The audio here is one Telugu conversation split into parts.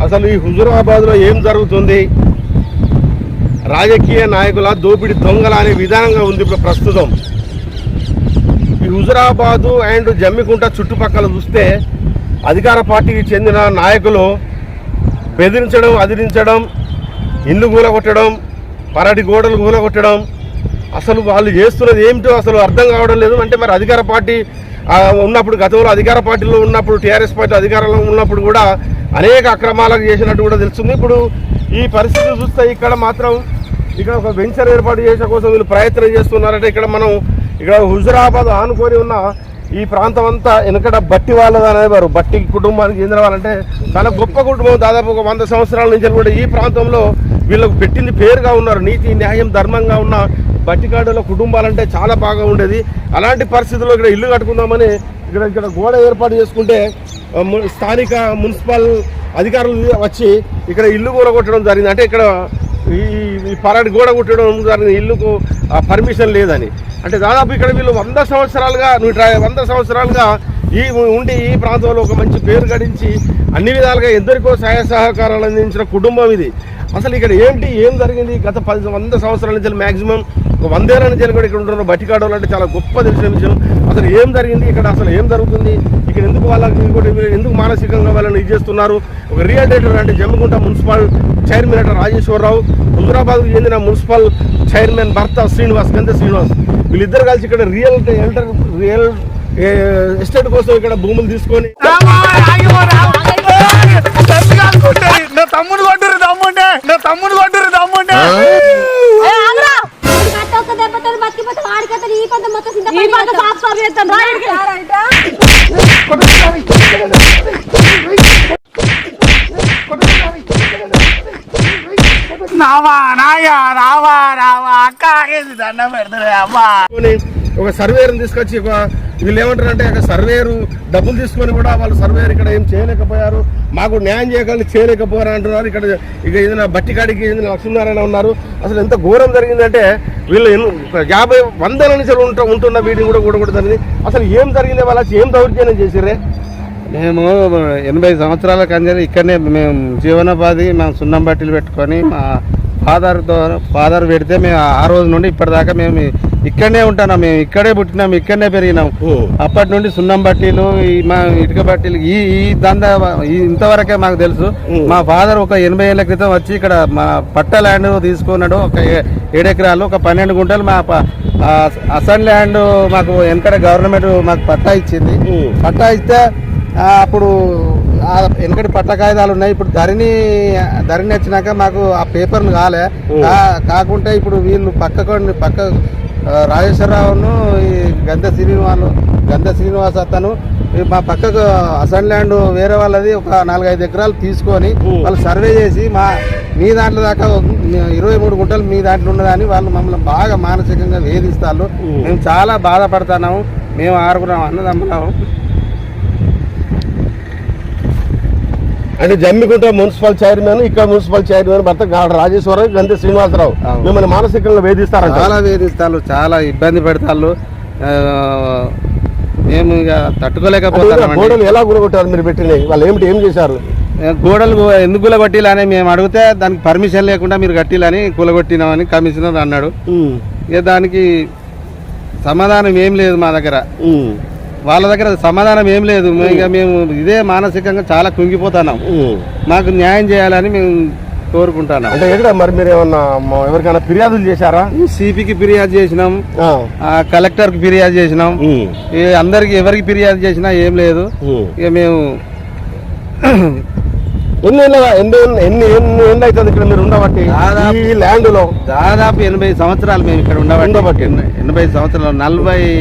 అసలు ఈ హుజూరాబాద్ లో ఏం జరుగుతుంది? రాజకీయ నాయకుల దోపిడి దొంగల అనే విధానంగా ఉంది ఇప్పుడు ప్రస్తుతం. ఈ హుజూరాబాదు అండ్ జమ్మికుంట చుట్టుపక్కల చూస్తే అధికార పార్టీకి చెందిన నాయకులు బెదిరించడం, అదిరించడం, ఇల్లు కూలగొట్టడం, పరటి గోడలు కూలగొట్టడం, అసలు వాళ్ళు చేస్తున్నది ఏమిటో అసలు అర్థం కావడం లేదు. అంటే మరి అధికార పార్టీ ఉన్నప్పుడు, గతంలో అధికార పార్టీలో ఉన్నప్పుడు, టీఆర్ఎస్ పార్టీ అధికారంలో ఉన్నప్పుడు కూడా అనేక అక్రమాలకు చేసినట్టు కూడా తెలుస్తుంది. ఇప్పుడు ఈ పరిస్థితి చూస్తే ఇక్కడ మాత్రం ఇక్కడ ఒక వెంచర్ ఏర్పాటు చేసే కోసం వీళ్ళు ప్రయత్నం చేస్తున్నారంటే ఇక్కడ హుజూరాబాద్ ఆనుకొని ఉన్న ఈ ప్రాంతం అంతా వెనకట బట్టి వాళ్ళది అనేవారు. బట్టి కుటుంబానికి చెందిన వాళ్ళంటే చాలా గొప్ప కుటుంబం. దాదాపు ఒక 100 సంవత్సరాల నుంచి కూడా ఈ ప్రాంతంలో వీళ్ళకు పెట్టింది పేరుగా ఉన్నారు. నీతి, న్యాయం, ధర్మంగా ఉన్న బట్టికాడుల కుటుంబాలంటే చాలా బాగా ఉండేది. అలాంటి పరిస్థితుల్లో ఇక్కడ ఇల్లు కట్టుకుందామని ఇక్కడ గోడ ఏర్పాటు చేసుకుంటే స్థానిక మున్సిపల్ అధికారులు వచ్చి ఇక్కడ ఇల్లు కూడా కొట్టడం జరిగింది. అంటే ఇక్కడ ఈ పరడి గోడ కొట్టడం జరిగింది, ఇల్లుకు పర్మిషన్ లేదని. అంటే దాదాపు ఇక్కడ వీళ్ళు 100 సంవత్సరాలుగా ఉండి ఈ ప్రాంతంలో ఒక మంచి పేరు గడించి అన్ని విధాలుగా ఎందరికో సహాయ సహకారాలు అందించిన కుటుంబం ఇది. అసలు ఇక్కడ ఏం జరిగింది? గత 100 సంవత్సరాల నుంచి మ్యాక్సిమం ఒక 100 ఏళ్ళ నుంచి కూడా ఇక్కడ ఉంటున్న బట్టికాడోళ్ళు అంటే చాలా గొప్ప తెలిసిన విషయం. అసలు ఏం జరిగింది ఇక్కడ, అసలు ఏం జరుగుతుంది ఇక్కడ, ఎందుకు వాళ్ళకి ఎందుకు మానసికంగా వాళ్ళని ఇది చేస్తున్నారు? ఒక రియల్టర్ అంటే జమ్మికుంట మున్సిపల్ చైర్మన్ అంటే రాజేశ్వరరావు, హుజూరాబాద్కు చెందిన మున్సిపల్ చైర్మన్ భర్త గంధ శ్రీనివాస్, వీళ్ళిద్దరు కలిసి ఇక్కడ రియల్ ఎస్టేట్ కోసం ఇక్కడ భూములు తీసుకొని తమ్ముడు కొట్టురు ఒక సర్వేయర్ని తీసుకొచ్చి వీళ్ళు ఏమంటారు అంటే సర్వేయర్ డబ్బులు తీసుకొని కూడా వాళ్ళు సర్వేయర్ ఇక్కడ ఏం చేయలేకపోయారు, మాకు న్యాయం చేయలేకపోయారు అంటున్నారు. ఇక్కడ ఏదైనా బట్టికాడికి ఏదైనా లక్ష్మీనారాయణ ఉన్నారు. అసలు ఎంత ఘోరం జరిగిందంటే వీళ్ళు 50-100 ఏళ్ళ నుంచి ఉంటున్న వీడిని కూడా జరిగింది. అసలు ఏం జరిగింది? వాళ్ళ ఏం దౌర్జన్యం చేసిర్రే? మేము 80 సంవత్సరాల కంజరి ఇక్కడనే మేము జీవనోపాధి మేము సున్నం బట్టీలు పెట్టుకొని మా ఫాదర్ పెడితే మేము ఆ రోజు నుండి ఇప్పటిదాకా మేము ఇక్కడనే ఉంటున్నాం. మేము ఇక్కడే పుట్టినాం, ఇక్కడనే పెరిగినాం. అప్పటి నుండి సున్నం బట్టీలు, మా ఇటుక బట్టీలు ఈ దందా ఇంతవరకే మాకు తెలుసు. మా ఫాదర్ ఒక 80 ఏళ్ల క్రితం వచ్చి ఇక్కడ మా పట్ట ల్యాండ్ తీసుకున్నాడు. ఒక 7 ఎకరాలు, ఒక 12 గుంటలు మా అసన్ ల్యాండ్ మాకు వెనకడ గవర్నమెంట్ మాకు పట్టా ఇచ్చింది. పట్టా ఇస్తే అప్పుడు వెనకటి పట్ట కాగితాలు ఉన్నాయి. ఇప్పుడు ధరణి వచ్చినాక మాకు ఆ పేపర్లు కాకుంటే ఇప్పుడు వీళ్ళు పక్క రాజేశ్వరరావును ఈ గంధ శ్రీనివాస్ అతను మా పక్కకు అసన్ ల్యాండ్ వేరే వాళ్ళది ఒక 4-5 ఎకరాలు తీసుకొని వాళ్ళు సర్వే చేసి మీ దాంట్లో దాకా 23 గుంటలు మీ దాంట్లో ఉన్నదని వాళ్ళు మమ్మల్ని బాగా మానసికంగా వేధిస్తారు. మేము చాలా బాధపడుతున్నాము. మేము 6 అన్నదమ్మున్నాము. అంటే జమ్మికుంట మున్సిపల్ చైర్మన్, ఇక్కడ మున్సిపల్ చైర్మన్ భర్త రాజేశ్వరరావు, గంధ శ్రీనివాసరావు మిమ్మల్ని మానసికంగా వేధిస్తారు. చాలా వేధిస్తారు, చాలా ఇబ్బంది పెడతారు. మేము ఇక తట్టుకోలేకపోతాం. గోడలు ఎలా గురగొట్టారు మీరు పెట్టినవి? వాళ్ళు ఏం చేశారు? గోడలు ఎందుకు కూలగొట్టిలని మేము అడిగితే దానికి పర్మిషన్ లేకుండా మీరు కట్టిలని కూలగొట్టినామని కమిషనర్ అన్నాడు. ఇక దానికి సమాధానం ఏం లేదు మా దగ్గర, వాళ్ళ దగ్గర సమాధానం ఏం లేదు. ఇక మేము ఇదే మానసికంగా చాలా కుంగిపోతున్నాం. మాకు న్యాయం చేయాలని మేము కోరుకుంటున్నాం. అంటే ఎక్కడ మరి మీరు ఏమన్నా ఎవరికైనా ఫిర్యాదులు చేశారా? సిపికి ఫిర్యాదు చేసినాం, కలెక్టర్ కి ఫిర్యాదు చేసినాం. ఎవరికి ఫిర్యాదు చేసినా ఏం లేదు. ఇక మేము ఎన్ని ఏళ్ళు అవుతుంది ఇక్కడ మీరు ఉండబట్టి? ఈ ల్యాండ్ లో దాదాపు 80 సంవత్సరాలు మేము ఇక్కడ ఉండబట్టి. 80 సంవత్సరాలు 45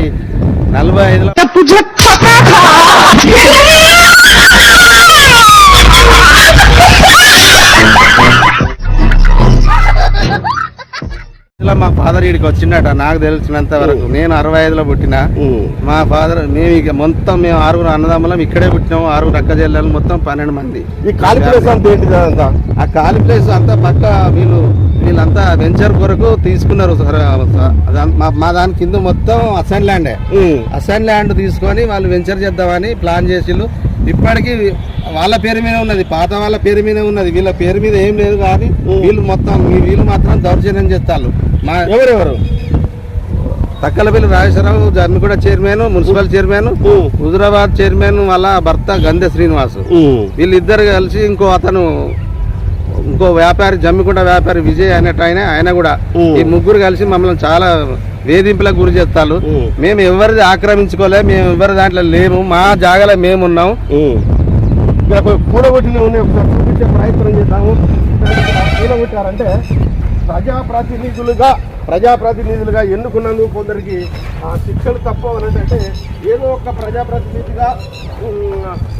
మా ఫాదర్ ఇక్కడికి వచ్చిండట నాకు తెలిసినంత వరకు. నేను 65లో పుట్టిన. మా ఫాదర్ మేము ఇక మొత్తం మేము 6 అన్నదమ్ములం ఇక్కడే పుట్టినాము. 6 అక్క చెల్లెలు, మొత్తం 12 మంది. ఈ ఖాళీ ప్లేస్ అంతా ఏంటిది? ఆ ఖాళీ ప్లేస్ అంతా పక్క వీళ్ళు వీళ్ళంతా వెంచర్ కొరకు తీసుకున్నారు సార్. మా దాని కింద మొత్తం అసైన్ ల్యాండే. అసైన్ ల్యాండ్ తీసుకొని వాళ్ళు వెంచర్ చేద్దామని ప్లాన్ చేసిళ్ళు. ఇప్పటికీ వాళ్ళ పేరు మీద ఉన్నది, పాత వాళ్ళ పేరు మీద ఉన్నది, వీళ్ళ పేరు మీద ఏం లేదు. కానీ వీళ్ళు మాత్రం దౌర్జన్యం చేస్తారు. మా ఎవరెవరు? Takkalapalli Rajeshwar Rao, Jammiguda chairman, municipal chairman, Huzurabad chairman వాళ్ళ భర్త గంధె శ్రీనివాస్, వీళ్ళిద్దరు కలిసి ఇంకో వ్యాపారి, జమ్మికుంట వ్యాపారి విజయ్ అనేట ఆయన కూడా, ఈ ముగ్గురు కలిసి మమ్మల్ని చాలా వేధింపులకు గురి చేస్తారు. మేము ఎవరిది ఆక్రమించుకోలే, మేము ఎవరి దాంట్లో లేము, మా జాగాలో మేము ఉన్నాం. కూడగొట్టిన చూపించే ప్రయత్నం చేద్దాము. కూడగొట్టారంటే ప్రజాప్రతినిధులుగా ఎన్నుకున్నందుకు కొందరికి శిక్షలు తప్పవనంటే ఏదో ఒక ప్రజాప్రతినిధిగా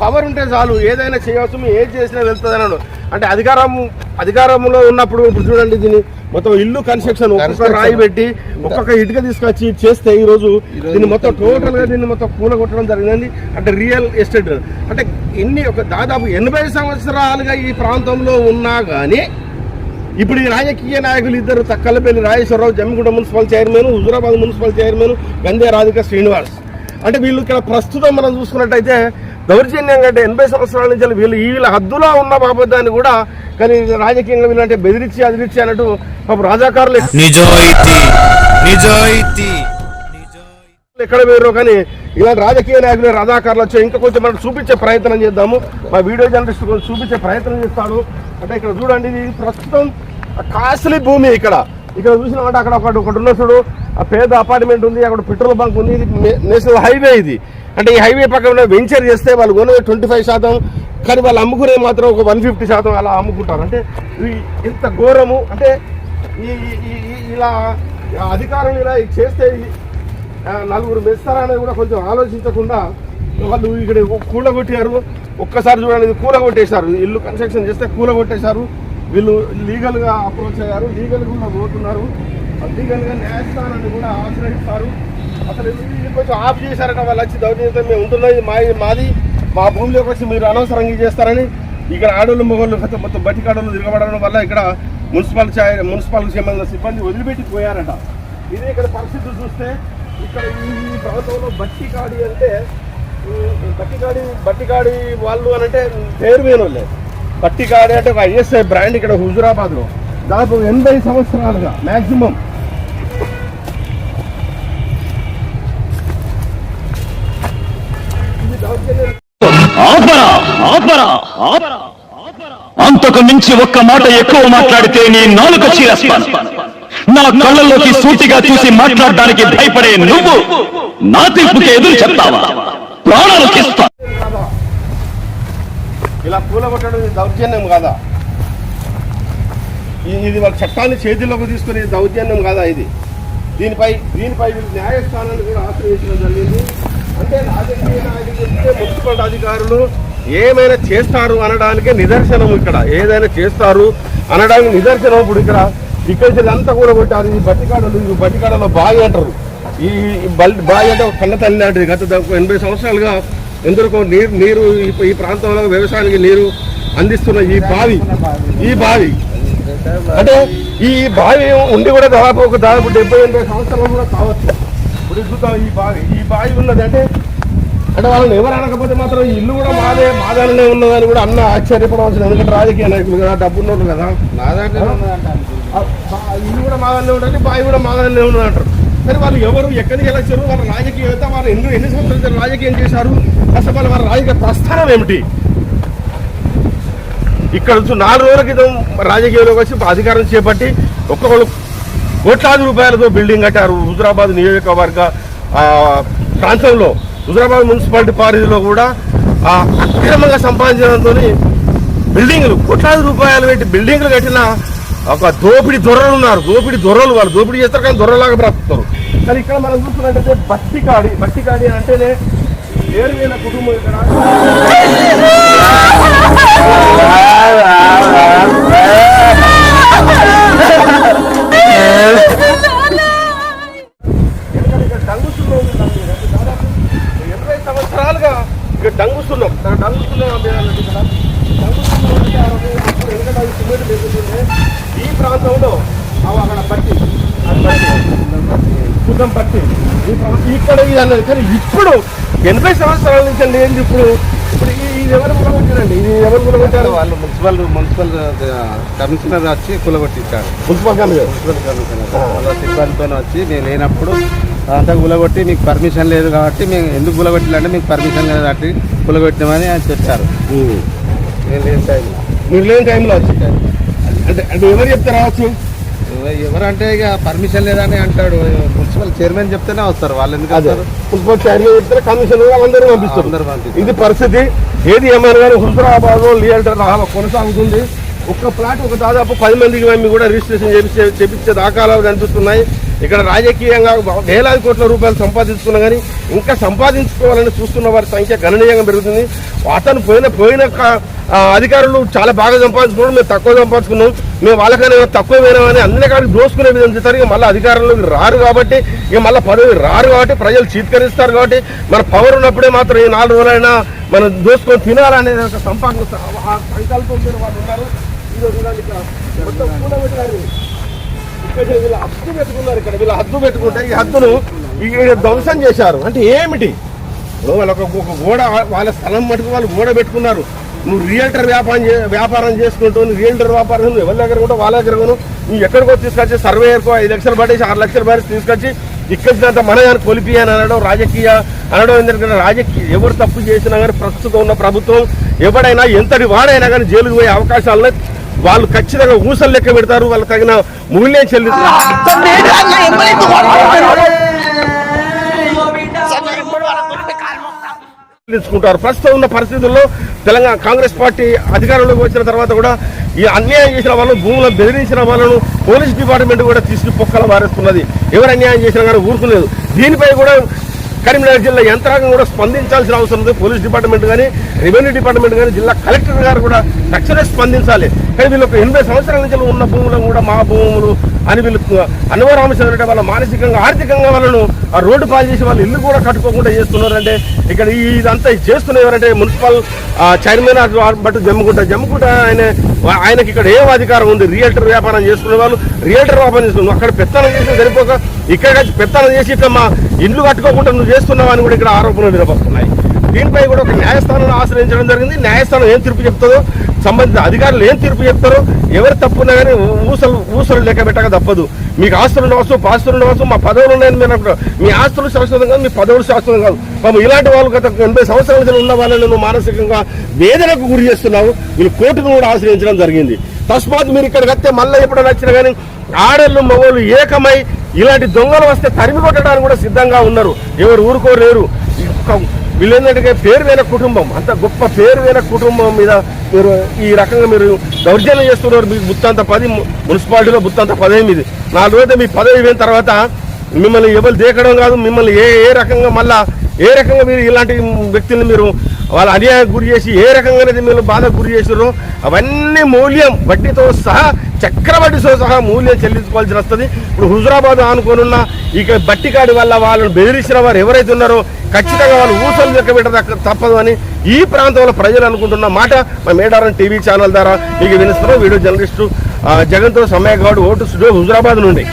పవర్ ఉంటే చాలు, ఏదైనా చేయవచ్చు, ఏది చేసినా వెళ్తుంది అన్నాడు. అంటే అధికారంలో ఉన్నప్పుడు ఇప్పుడు చూడండి, దీన్ని మొత్తం ఇల్లు కన్స్ట్రక్షన్ ఒక్కొక్క రాయి పెట్టి ఒక్కొక్క ఇటుక తీసుకొచ్చి చేస్తే ఈరోజు దీన్ని మొత్తం టోటల్గా దీన్ని మొత్తం కూలగొట్టడం జరిగిందండి. అంటే రియల్ ఎస్టేట్ అంటే దాదాపు 80 సంవత్సరాలుగా ఈ ప్రాంతంలో ఉన్నా కానీ ఇప్పుడు ఈ రాజకీయ నాయకులు ఇద్దరు, Takkalapalli Rajeshwar Rao, Jammiguda municipal chairman, Huzurabad municipal chairman Gandhe Radhika Srinivas, అంటే వీళ్ళు ఇక్కడ ప్రస్తుతం మనం చూసుకున్నట్టయితే దౌర్జన్యంగా అంటే 80 సంవత్సరాల నుంచి వీళ్ళ హద్దులో ఉన్న బాబద్దాన్ని కూడా కానీ రాజకీయంగా వీళ్ళంటే బెదిరించి అదిరించి అన్నట్టు పాపం రాజాకారులు ఎక్కడ వేరు. కానీ ఇలాంటి రాజకీయ నాయకులు రాజాకారులు వచ్చి ఇంకా కొంచెం మనం చూపించే ప్రయత్నం చేద్దాము. మా వీడియో జర్నలిస్ట్ కొంచెం చూపించే ప్రయత్నం చేస్తాడు. అంటే ఇక్కడ చూడండి, ఇది ప్రస్తుతం కాస్ట్లీ భూమి. ఇక్కడ చూసినామంటే అక్కడ ఒకటి ఉన్న చూడు, ఆ పేద అపార్ట్మెంట్ ఉంది, అక్కడ పెట్రోల్ బంక్ ఉంది, ఇది నేషనల్ హైవే. ఇది అంటే ఈ హైవే పక్కన వెంచర్ చేస్తే వాళ్ళు కొనేది 25%, కానీ వాళ్ళు అమ్ముకునే మాత్రం ఒక 150% అలా అమ్ముకుంటారు. అంటే ఇంత ఘోరము. అంటే ఇలా అధికారులు ఇలా చేస్తే నలుగురు మెస్తారనేది కూడా కొంచెం ఆలోచించకుండా వాళ్ళు ఇక్కడ కూలగొట్టారు. ఒక్కసారి చూడండి, కూలగొట్టేశారు. ఇల్లు కన్స్ట్రక్షన్ చేస్తే కూలగొట్టేశారు. వీళ్ళు లీగల్గా అప్రోచ్ అయ్యారు, లీగల్గా కూడా పోతున్నారు, లీగల్గా న్యాయస్థానాన్ని కూడా ఆశ్రయిస్తారు. అసలు ఇది కొంచెం ఆఫ్ చేశారట. వాళ్ళు వచ్చి దౌర్జన్యంతో మేము ఉంటున్నది మాది, మా భూమిలోకి వచ్చి మీరు అనవసరంగా చేస్తారని ఇక్కడ ఆడోళ్ళు మొగోళ్ళు మొత్తం బతికాడోళ్ళు తిరగబడడం వల్ల ఇక్కడ మున్సిపాలిటీకి సంబంధించిన సిబ్బంది వదిలిపెట్టి పోయారట. ఇది ఇక్కడ పరిస్థితులు చూస్తే ఇక్కడ ఈ ప్రాంతంలో బట్టికాడి అంటే బట్టికాడి వాళ్ళు అని అంటే పేరు వేనోళ్ళే. బట్టికాడి అంటే ఒక ఐఎస్ఐ బ్రాండ్ ఇక్కడ హుజురాబాద్లో దాదాపు 80 సంవత్సరాలుగా మ్యాక్సిమం. అంతకు మించి ఒక్క మాట ఎక్కువ మాట్లాడితే నీ నాలుక చీరేస్తాను. నా కళ్ళల్లోకి సూటిగా చూసి మాట్లాడడానికి భయపడే నువ్వు నా తీర్పుకి ఎదురు చెప్తావా? ప్రాణాలు తీస్తా. ఇలా కూలగొట్టడం దౌర్జన్యం కాదా? ఇది వాళ్ళ చట్టాన్ని చేతిలోకి తీసుకునే దౌర్జన్యం కాదా? దీనిపై న్యాయస్థానాన్ని కూడా ఆశ్రయించడం జరిగింది. అంటే రాజకీయ నాయకులు చెప్తే మున్సిపల్ అధికారులు ఏమైనా చేస్తారు అనడానికే నిదర్శనం. ఇక్కడ ఏదైనా చేస్తారు అనడానికి నిదర్శనం. ఇప్పుడు ఇక్కడ అంతా కూడా కొట్టారు. ఈ బట్టికాడలో బావి అంటారు. ఈ బావి అంటే ఒక కన్న తల్లి లాంటిది. గత 80 సంవత్సరాలుగా ఎందరికో నీరు ఈ ప్రాంతంలో వ్యవసాయానికి నీరు అందిస్తున్న ఈ బావి అంటే ఈ బావి ఉండి కూడా దాదాపు 70-80 సంవత్సరాలు కూడా కావచ్చు. ఇప్పుడు చూద్దాం, ఈ బావి ఉన్నది అంటే వాళ్ళని ఎవరు అనకపోతే మాత్రం ఈ ఇల్లు కూడా మాదాలనే ఉన్నదని కూడా అన్న ఆశ్చర్యపడవలసింది. ఎందుకంటే రాజకీయ నాయకులు కదా, డబ్బున్నోళ్ళు కదా, ఇల్లు కూడా మాదాలనే ఉంటుంది, బావి కూడా మాదాలనే ఉన్నది అంటారు. కానీ వాళ్ళు ఎవరు ఎక్కడికి వెళ్ళొచ్చారు, వాళ్ళ రాజకీయవేత్త, వాళ్ళు ఎన్ని సంవత్సరాలు రాజకీయం చేశారు, అసలు వాళ్ళ రాజకీయ ప్రస్థానం ఏమిటి? ఇక్కడ 4 రోజుల క్రితం రాజకీయంలోకి వచ్చి అధికారం చేపట్టి ఒక్కొక్కరు కోట్లాది రూపాయలతో బిల్డింగ్ కట్టారు. హుజురాబాద్ నియోజకవర్గ ప్రాంతంలో హుజురాబాద్ మున్సిపాలిటీ పరిధిలో కూడా అక్రమంగా సంపాదించడంతో బిల్డింగ్లు కోట్లాది రూపాయలు పెట్టి బిల్డింగ్లు కట్టిన ఒక దోపిడీ దొరలు ఉన్నారు. వాళ్ళు దోపిడీ చేస్తారు కానీ దొరలాగా బ్రతుకుతారు. కానీ ఇక్కడ మనం చూస్తున్నట్టయితే బట్టికాడి అంటేనే 7,000 కుటుంబం ఇక్కడ. సంవత్సరాలుగా ఇక్కడ డంగుస్తున్నాం సిమెంట్ పెరుగుతుంది. ఈ ప్రాంతంలో అక్కడ పట్టి కుటుంబం పట్టి ఇక్కడ ఇది అన్నది. కానీ ఇప్పుడు 80 సంవత్సరాల నుంచి అండి ఏంది ఇప్పుడు ఇప్పుడు ఇది ఎవరు కూలగొట్టారండి? ఇది ఎవరు కూలగొట్టారు? వాళ్ళు మున్సిపల్ కమిషనర్ వచ్చి కూలగొట్టించారు. మున్సిపల్ కమిషనర్ వాళ్ళ సిబ్బందితో వచ్చి నేను లేనప్పుడు అంతా కూలగొట్టి మీకు పర్మిషన్ లేదు కాబట్టి మేము ఎందుకు కూలగొట్టాలంటే మీకు పర్మిషన్ లేదు కాబట్టి కూలగొట్టినామని ఆయన చెప్పారు. నేను లేని టైంలో మీరు లేని టైంలో వచ్చి అంటే అంటే ఎవరు చెప్తారా వచ్చి? ఎవరంటే ఇక పర్మిషన్ లేదని అంటాడు. మున్సిపల్ చైర్మన్ చెప్తేనే వస్తారు వాళ్ళు. ఎందుకు వస్తారు? మున్సిపల్ చైర్మన్ చెప్తే కమిషనర్ అందరూ పంపిస్తారు. అందరూ పంపిస్తారు. ఇది పరిస్థితి. ఏది ఏమైనా కానీ హుజురాబాద్లో లీడర్ కొనసాగుతుంది. ఒక్క ప్లాట్ ఒక దాదాపు 10 మందికి మేము కూడా రిజిస్ట్రేషన్ చేపించే దాఖలాలు కనిపిస్తున్నాయి. ఇక్కడ రాజకీయంగా వేలాది కోట్ల రూపాయలు సంపాదించుకున్నా కానీ ఇంకా సంపాదించుకోవాలని చూస్తున్న వారి సంఖ్య గణనీయంగా పెరుగుతుంది. అతను పోయిన అధికారులు చాలా బాగా సంపాదించుకున్నాడు, మేము తక్కువ సంపాదించుకున్నాం, మేము వాళ్ళకైనా తక్కువ పోయినామని అన్ని కాడికి దోసుకునే విధంగా చేస్తారు. ఇక మళ్ళీ అధికారంలోకి రారు కాబట్టి, ఇక మళ్ళీ పదవి రారు కాబట్టి, ప్రజలు చీత్కరిస్తారు కాబట్టి, మన పవర్ ఉన్నప్పుడే మాత్రం ఈ 4 రోజులైనా మనం దోసుకొని తినాలనే ఒక సంకల్పంతో వాళ్ళు ఉన్నారు. మొత్తం కూడబెట్టారు. వీళ్ళ హద్దు పెట్టుకున్నారు. ఇక్కడ వీళ్ళ హద్దు పెట్టుకుంటే ఈ హద్దును ధ్వంసం చేశారు. అంటే ఏమిటి? వాళ్ళొక గోడ, వాళ్ళ స్థలం మటుకు వాళ్ళు గోడ పెట్టుకున్నారు. నువ్వు రియల్టర్ వ్యాపారం చేసుకుంటూ రియల్టర్ వ్యాపారం నువ్వు ఎవరి దగ్గర కూడా వాళ్ళ దగ్గర నువ్వు ఎక్కడికో తీసుకొచ్చి సర్వేయర్కో 5 లక్షలు పడేసి 6 లక్షలు పడేసి తీసుకొచ్చి ఇక్కడినంత మనయాన్ని కొలిపి అని అనడం రాజకీయ అనడం. ఎందుకంటే రాజకీయ ఎవరు తప్పు చేసినా కానీ ప్రస్తుతం ఉన్న ప్రభుత్వం ఎవడైనా ఎంతటి వాడైనా కానీ జైలుకు పోయే అవకాశాలను వాళ్ళు ఖచ్చితంగా ఊసలు లెక్క పెడతారు. వాళ్ళకి తగిన మూల్యం చెల్లించుకుంటారు. ప్రస్తుతం ఉన్న పరిస్థితుల్లో తెలంగాణ కాంగ్రెస్ పార్టీ అధికారంలోకి వచ్చిన తర్వాత కూడా ఈ అన్యాయం చేసిన వాళ్ళను, భూములను బెదిరించిన వాళ్ళను పోలీస్ డిపార్ట్మెంట్ కూడా తీసుకుని పొక్కల మారేస్తున్నది. ఎవరు అన్యాయం చేసినా కానీ ఊరుకులేదు. దీనిపై కూడా కరీంనగర్ జిల్లా యంత్రాంగం కూడా స్పందించాల్సిన అవసరం ఉంది. పోలీస్ డిపార్ట్మెంట్ కానీ, రెవెన్యూ డిపార్ట్మెంట్ కానీ, జిల్లా కలెక్టర్ గారు కూడా తక్షణమే స్పందించాలి. కానీ వీళ్ళు 80 సంవత్సరాల నుంచి ఉన్న భూములను కూడా మా భూములు అని వీళ్ళు అనువరామచంద్ర వాళ్ళ మానసికంగా ఆర్థికంగా వాళ్ళను ఆ రోడ్డు పాలు చేసి వాళ్ళు ఇల్లు కూడా కట్టుకోకుండా చేస్తున్నారంటే ఇక్కడ ఇదంతా చేస్తున్న ఎవరంటే మున్సిపల్ చైర్మన్ బట్ జమ్ముకుంట ఆయనకి ఇక్కడ ఏం అధికారం ఉంది? రియల్టర్ వ్యాపారం చేసుకునే వాళ్ళు రియల్టర్ వ్యాపారం చేసుకున్నావు. అక్కడ పెత్తనం చేసి సరిపోక ఇక్కడ పెత్తనం చేసి ఇట్లా మా ఇల్లు కట్టుకోకుండా నువ్వు చేస్తున్నావు అని కూడా ఇక్కడ ఆరోపణలు వినపడుతున్నాయి. దీనిపై కూడా ఒక న్యాయస్థానాన్ని ఆశ్రయించడం జరిగింది. న్యాయస్థానం ఏం తీర్పు చెప్తుందో, సంబంధిత అధికారులు ఏం తీర్పు చెప్తారో, ఎవరు తప్పున్నా కానీ ఊసలు లెక్క పెట్టక తప్పదు. మీకు ఆస్తులు ఉండవచ్చు, పాస్తులు ఉండవచ్చు, మా పదవులు ఉన్నాయని మీరు అనుకుంటారు. మీ ఆస్తులు శాశ్వతం కాదు, మీ పదవులు శాశ్వతం కాదు. పాపం ఇలాంటి వాళ్ళు గత 80 సంవత్సరాల నుంచి ఉన్న వాళ్ళని నువ్వు మానసికంగా వేదనకు గురి చేస్తున్నావు. వీళ్ళు కోర్టును కూడా ఆశ్రయించడం జరిగింది. తస్మాత్ మీరు ఇక్కడికి వస్తే మళ్ళీ ఎప్పుడైనా వచ్చినా కానీ ఆడళ్ళు మగవాళ్ళు ఏకమై ఇలాంటి దొంగలు వస్తే తరిమి కొట్టడానికి కూడా సిద్ధంగా ఉన్నారు. ఎవరు ఊరుకోలేరు. వీళ్ళేంటంటే పేరువైన కుటుంబం, అంత గొప్ప పేరువైన కుటుంబం మీద మీరు ఈ రకంగా మీరు దౌర్జన్యం చేస్తున్నారు. మీకు బుత్తంత 10 మున్సిపాలిటీలో బుత్తంత 18. 4 రోజులు మీ పదవి అయిన తర్వాత మిమ్మల్ని ఎవరు దేకడం కాదు, మిమ్మల్ని ఏ రకంగా మళ్ళా ఏ రకంగా మీరు ఇలాంటి వ్యక్తుల్ని మీరు వాళ్ళ అన్యాయానికి గురి చేసి ఏ రకంగానైతే మీరు బాధకు గురి చేసారో అవన్నీ మూల్యం వడ్డీతో సహా చక్రవడ్డీతో సహా మూల్యం చెల్లించుకోవాల్సి వస్తుంది. ఇప్పుడు హుజురాబాద్ ఆనుకోనున్న ఇక బట్టికాడి వల్ల వాళ్ళని బెదిరించిన వారు ఎవరైతే ఉన్నారో ఖచ్చితంగా వాళ్ళు ఊసలు లెక్కబెట్ట తప్పదు అని ఈ ప్రాంతంలో ప్రజలు అనుకుంటున్న మాట మా మేడారం టీవీ ఛానల్ ద్వారా మీకు వినిస్తున్నాం. వీడియో జర్నలిస్టు జగన్తో సమయ గౌడ్, ఓటు స్టూడియో, హుజురాబాద్ నుండి.